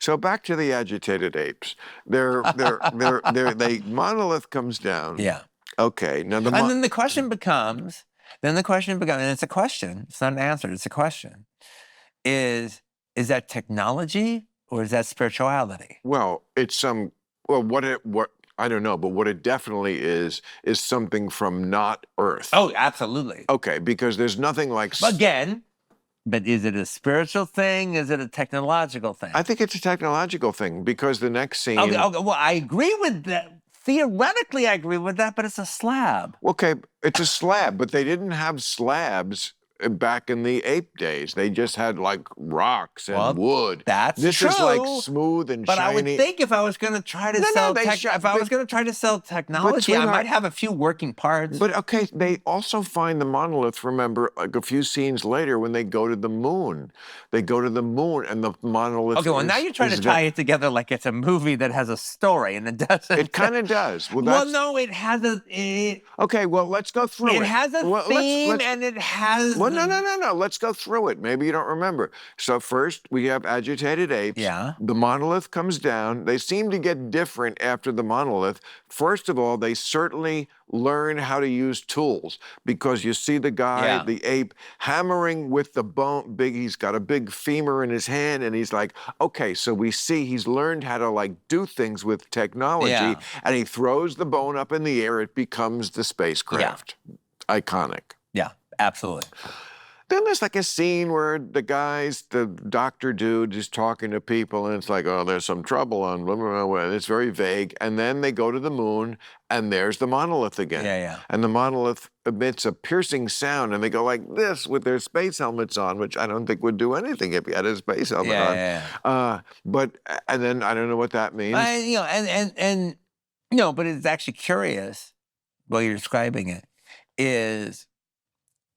So back to the agitated apes. Monolith comes down. Yeah. Okay. Now and then the question becomes, and it's a question. It's not an answer. It's a question. Is that technology or is that spirituality? Well, what I don't know, but what it definitely is something from not Earth. Oh, absolutely. Okay, because there's nothing like. But is it a spiritual thing? Is it a technological thing? I think it's a technological thing because the next scene. Okay, well, I agree with that. Theoretically, I agree with that, but it's a slab. Okay, it's a slab, but they didn't have slabs back in the ape days. They just had like rocks and wood. That's this true. This is like smooth and but shiny. I would think if I was going to try to sell technology, I might have a few working parts. But okay, they also find the monolith. Remember, like a few scenes later, when they go to the moon, and the monolith. Okay, well now you're trying to tie it together like it's a movie that has a story, and it doesn't. It kind of does. Well, no, it has a. Okay, well let's go through it. It has a theme, and it has. Well, no. Let's go through it. Maybe you don't remember. So first, we have agitated apes. Yeah. The monolith comes down. They seem to get different after the monolith. First of all, they certainly learn how to use tools because you see the guy, the ape, hammering with the bone. He's got a big femur in his hand, and he's like, okay, so we see he's learned how to like do things with technology, and he throws the bone up in the air. It becomes the spacecraft. Yeah. Iconic. Yeah, absolutely. Then there's like a scene where the doctor dude is talking to people, and it's like, oh, there's some trouble on blah, blah, blah, and it's very vague. And then they go to the moon, and there's the monolith again. Yeah. And the monolith emits a piercing sound, and they go like this with their space helmets on, which I don't think would do anything if you had a space helmet on. And then I don't know what that means. But it's actually curious, while you're describing it, is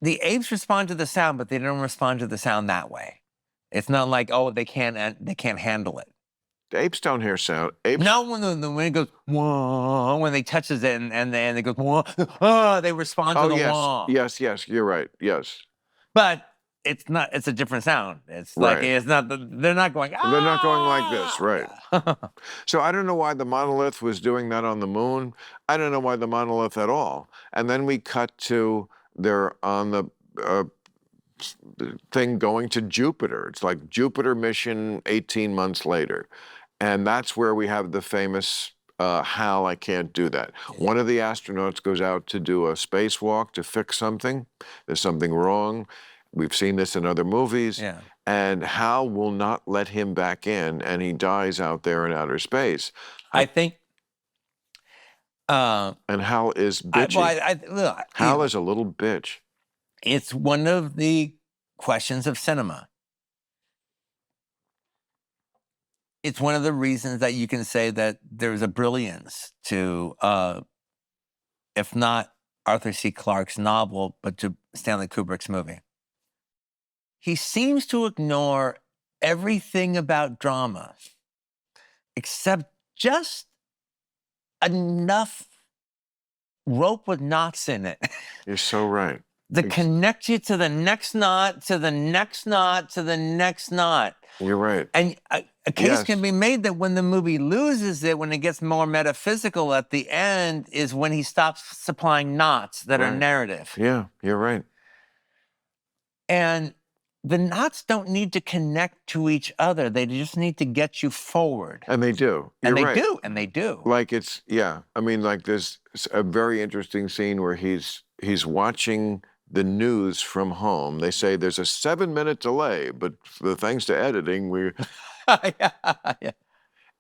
the apes respond to the sound, but they don't respond to the sound that way. It's not like, oh, they can't handle it. The apes don't hear sound. No, when it goes wah, when they touches it and they go wah, they respond to the wah. Yes, you're right. Yes. But it's not. It's a different sound. It's like it's not. They're not going. Ah! They're not going like this, right? So I don't know why the monolith was doing that on the moon. I don't know why the monolith at all. And then we cut to. They're on the thing going to Jupiter. It's like Jupiter Mission 18 months later. And that's where we have the famous Hal, I can't do that. One of the astronauts goes out to do a spacewalk to fix something. There's something wrong. We've seen this in other movies. Yeah. And Hal will not let him back in, and he dies out there in outer space. I think... and Hal is bitchy. Hal is a little bitch. It's one of the questions of cinema. It's one of the reasons that you can say that there's a brilliance to, if not Arthur C. Clarke's novel, but to Stanley Kubrick's movie. He seems to ignore everything about drama, except just enough rope with knots in it. You're so right. To connect you to the next knot, to the next knot, to the next knot. You're right. And a case can be made that when the movie loses it, when it gets more metaphysical at the end, is when he stops supplying knots that are narrative. Yeah, you're right. And the knots don't need to connect to each other. They just need to get you forward. And they do. And they do. Like it's, I mean, like there's a very interesting scene where he's watching the news from home. They say there's a 7-minute delay, but thanks to editing, we're...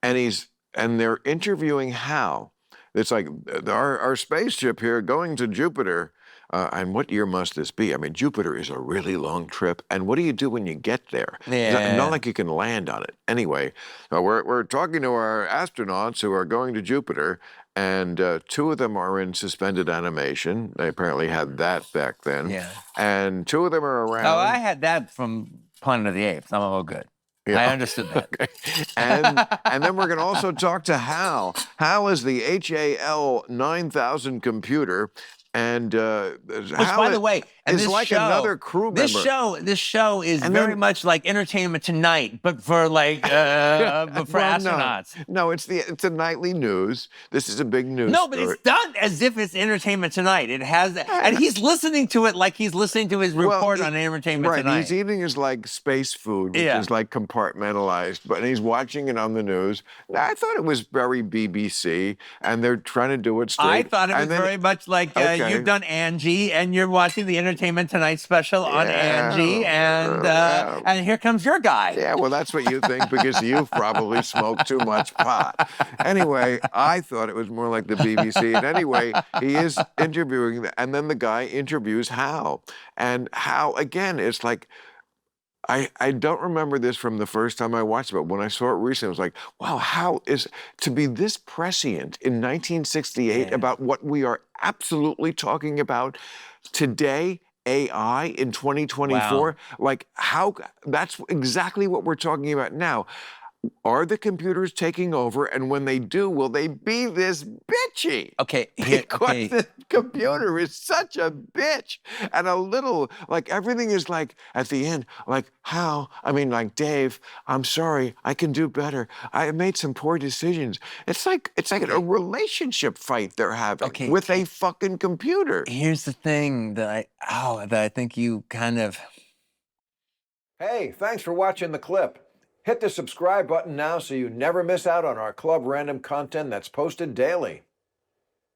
And they're interviewing Hal. It's like, our spaceship here going to Jupiter. And what year must this be? I mean, Jupiter is a really long trip. And what do you do when you get there? Not like you can land on it. Anyway, we're talking to our astronauts who are going to Jupiter, and 2 of them are in suspended animation. They apparently had that back then. Yeah. And 2 of them are around. Oh, I had that from Planet of the Apes. I'm all good. Yeah. I understood that. Okay. And then we're going to also talk to Hal. Hal is the HAL 9000 computer. And by the way, And is this like show, another crew this member. show is And very then- much like Entertainment Tonight, but for like but for Well, astronauts. No, it's a nightly news. This is a big news No, but story. it's done as if it's Entertainment Tonight. It has, and he's listening to it like he's listening to his report on Entertainment Right, Tonight. he's eating his like space food, which is like compartmentalized, but he's watching it on the news. Now, I thought it was very BBC, and they're trying to do it straight. I thought it was And then- very much like Okay. you've done Angie, and you're watching the Entertainment Tonight special on Angie, and here comes your guy. Yeah, well, that's what you think because you've probably smoked too much pot. Anyway, I thought it was more like the BBC. And anyway, he is interviewing, and then the guy interviews Hal. And Hal, again, it's like, I don't remember this from the first time I watched it, but when I saw it recently, I was like, wow, how is to be this prescient in 1968 about what we are absolutely talking about today? AI in 2024, like how that's exactly what we're talking about now. Are the computers taking over? And when they do, will they be this bitchy? Okay, Because the computer is such a bitch. And a little, like everything is like at the end, like like Dave, I'm sorry, I can do better. I made some poor decisions. It's like a relationship fight they're having with a fucking computer. Here's the thing that I think you kind of. Hey, thanks for watching the clip. Hit the subscribe button now so you never miss out on our Club Random content that's posted daily.